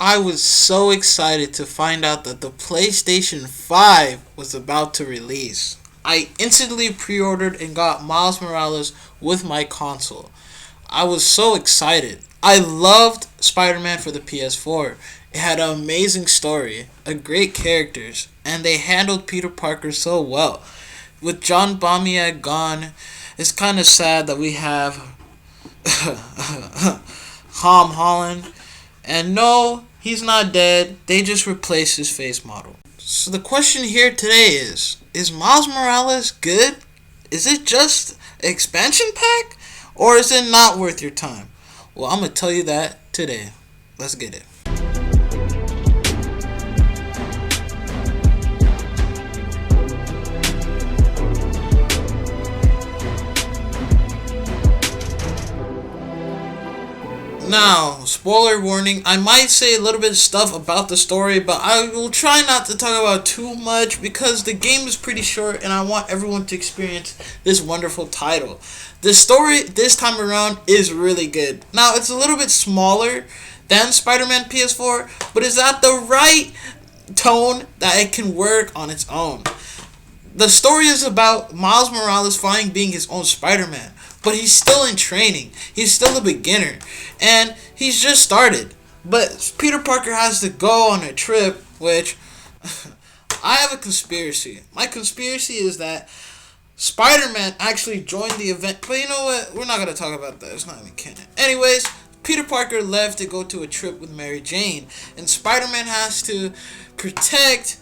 I was so excited to find out that the PlayStation 5 was about to release. I instantly pre-ordered and got Miles Morales with my console. I was so excited. I loved Spider-Man for the PS4. It had an amazing story, a great characters, and they handled Peter Parker so well. With John Bamiak gone, it's kind of sad that we have Tom Holland. And no, he's not dead. They just replaced his face model. So the question here today is Miles Morales good? Is it just an expansion pack? Or is it not worth your time? Well, I'm going to tell you that today. Let's get it. Now, spoiler warning, I might say a little bit of stuff about the story, but I will try not to talk about too much because the game is pretty short and I want everyone to experience this wonderful title. The story this time around is really good. Now, it's a little bit smaller than Spider-Man PS4, but it's at the right tone that it can work on its own. The story is about Miles Morales finally being his own Spider-Man, but he's still in training. He's still a beginner, and he's just started. But Peter Parker has to go on a trip, which I have a conspiracy. My conspiracy is that Spider-Man actually joined the event, but you know what? We're not going to talk about that. It's not even canon. Anyways, Peter Parker left to go to a trip with Mary Jane, and Spider-Man has to protect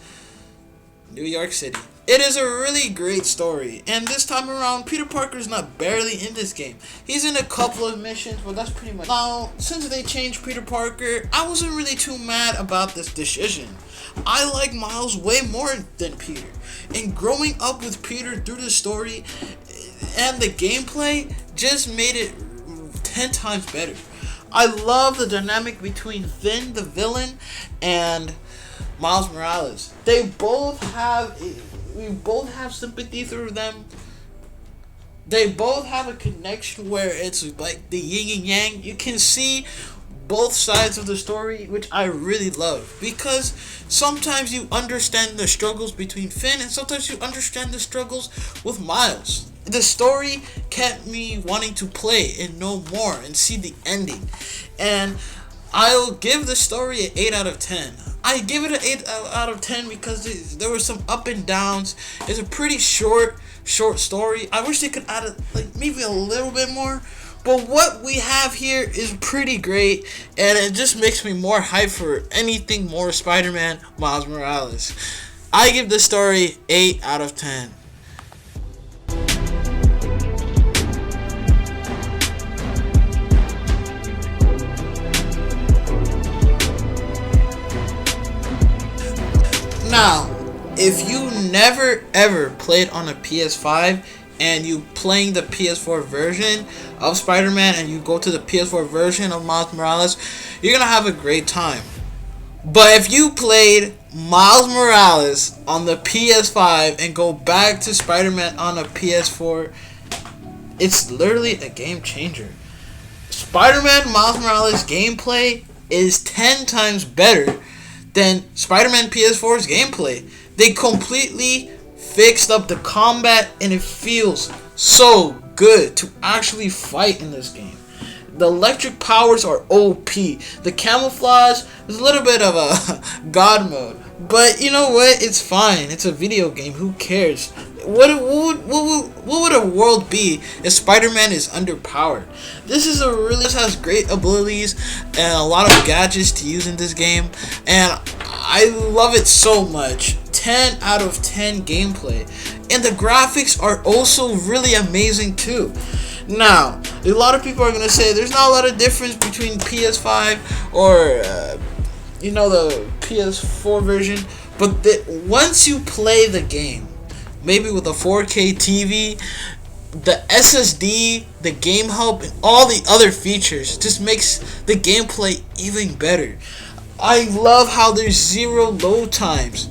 New York City. It is a really great story, and this time around, Peter Parker is not barely in this game. He's in a couple of missions, but that's pretty much. Now, since they changed Peter Parker, I wasn't really too mad about this decision. I like Miles way more than Peter, and growing up with Peter through the story and the gameplay just made it 10 times better. I love the dynamic between Finn, the villain, and Miles Morales. We both have sympathy through them. They both have a connection where it's like the yin and yang. You can see both sides of the story, which I really love, because sometimes you understand the struggles between Finn and sometimes you understand the struggles with Miles. The story kept me wanting to play and know more and see the ending, and I'll give the story an 8 out of 10. I give it an 8 out of 10 because there were some up and downs. It's a pretty short story. I wish they could add maybe a little bit more. But what we have here is pretty great, and it just makes me more hyped for anything more Spider-Man Miles Morales. I give the story 8 out of 10. Now, if you never ever played on a PS5 and you playing the PS4 version of Spider-Man and you go to the PS4 version of Miles Morales, you're going to have a great time. But if you played Miles Morales on the PS5 and go back to Spider-Man on a PS4, it's literally a game changer. Spider-Man Miles Morales gameplay is 10 times better than Spider-Man PS4's gameplay. They completely fixed up the combat and it feels so good to actually fight in this game. The electric powers are OP. The camouflage is a little bit of a god mode, but you know what? It's fine. It's a video game. Who cares? What would a world be if Spider-Man is underpowered? This has great abilities and a lot of gadgets to use in this game, and I love it so much. 10 out of 10 gameplay, and the graphics are also really amazing too. Now, a lot of people are gonna say there's not a lot of difference between PS5 or the PS4 version, but once you play the game, maybe with a 4K TV, the SSD, the game hub, and all the other features just makes the gameplay even better. I love how there's zero load times.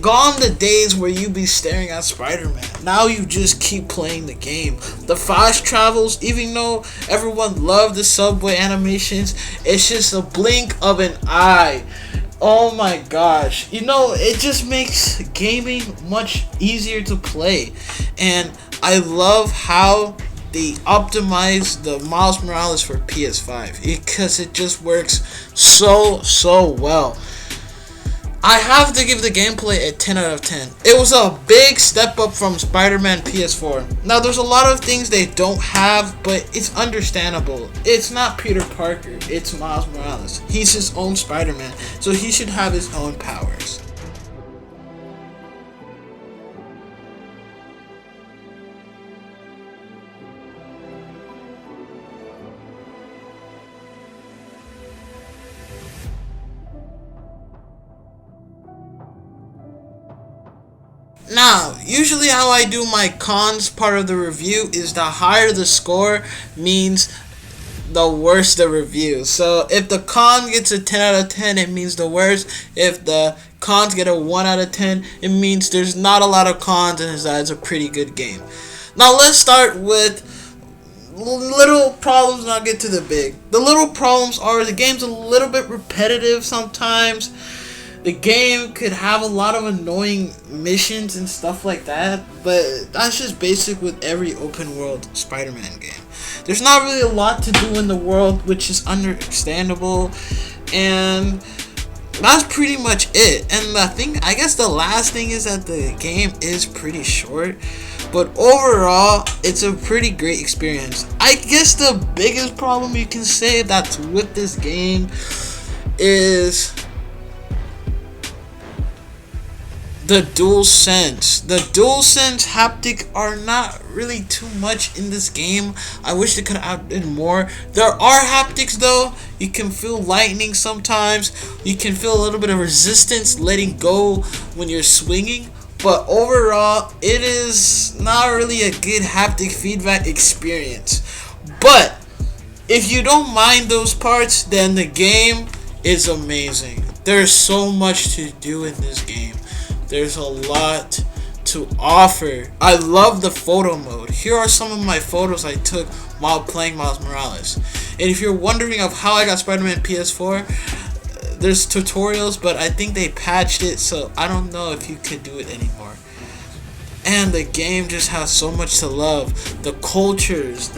Gone the days where you be staring at Spider-Man. Now you just keep playing the game. The fast travels, even though everyone loved the subway animations, it's just a blink of an eye. Oh my gosh. It just makes gaming much easier to play. And I love how they optimize the Miles Morales for PS5 because it just works so well. I have to give the gameplay a 10 out of 10. It was a big step up from Spider-Man PS4. Now, there's a lot of things they don't have, but it's understandable. It's not Peter Parker, it's Miles Morales. He's his own Spider-Man, so he should have his own powers. Now, usually how I do my cons part of the review is the higher the score means the worse the review. So if the con gets a 10 out of 10, it means the worst. If the cons get a 1 out of 10, it means there's not a lot of cons and it's a pretty good game. Now let's start with little problems and I'll get to the big. The little problems are the game's a little bit repetitive sometimes. The game could have a lot of annoying missions and stuff like that, but that's just basic with every open world Spider-Man game. There's not really a lot to do in the world, which is understandable, and that's pretty much it. And I guess the last thing is that the game is pretty short, but overall, it's a pretty great experience. I guess the biggest problem you can say that's with this game is the DualSense. The DualSense haptic are not really too much in this game. I wish they could have added more. There are haptics though. You can feel lightning sometimes. You can feel a little bit of resistance letting go when you're swinging. But overall, it is not really a good haptic feedback experience. But if you don't mind those parts, then the game is amazing. There's so much to do in this game. There's a lot to offer. I love the photo mode. Here are some of my photos I took while playing Miles Morales. And if you're wondering of how I got Spider-Man PS4, there's tutorials, but I think they patched it, so I don't know if you could do it anymore. And the game just has so much to love. The cultures,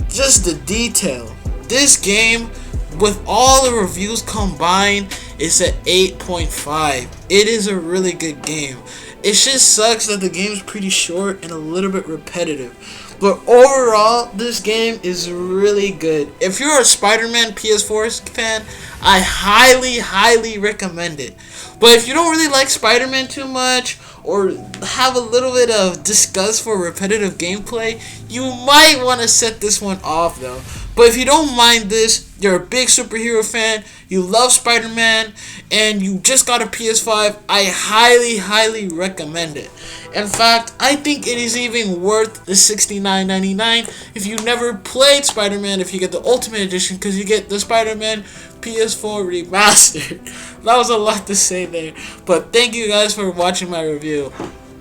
just the detail. This game, with all the reviews combined, is at 8.5. It is a really good game. It just sucks that the game is pretty short and a little bit repetitive. But overall, this game is really good. If you're a Spider-Man PS4 fan, I highly recommend it. But if you don't really like Spider-Man too much, or have a little bit of disgust for repetitive gameplay, you might want to set this one off though. But if you don't mind this, you're a big superhero fan, you love Spider-Man, and you just got a PS5, I highly recommend it. In fact, I think it is even worth the $69.99 if you never played Spider-Man, if you get the Ultimate Edition, because you get the Spider-Man PS4 Remastered. That was a lot to say there, but thank you guys for watching my review.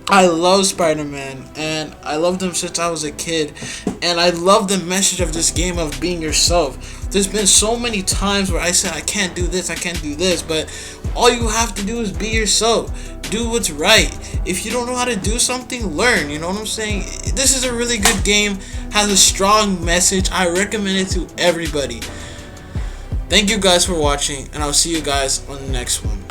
I love Spider-Man, and I loved him since I was a kid, and I love the message of this game of being yourself. There's been so many times where I said I can't do this, but all you have to do is be yourself. Do what's right. If you don't know how to do something, learn. You know what I'm saying? This is a really good game, has a strong message. I recommend it to everybody. Thank you guys for watching, and I'll see you guys on the next one.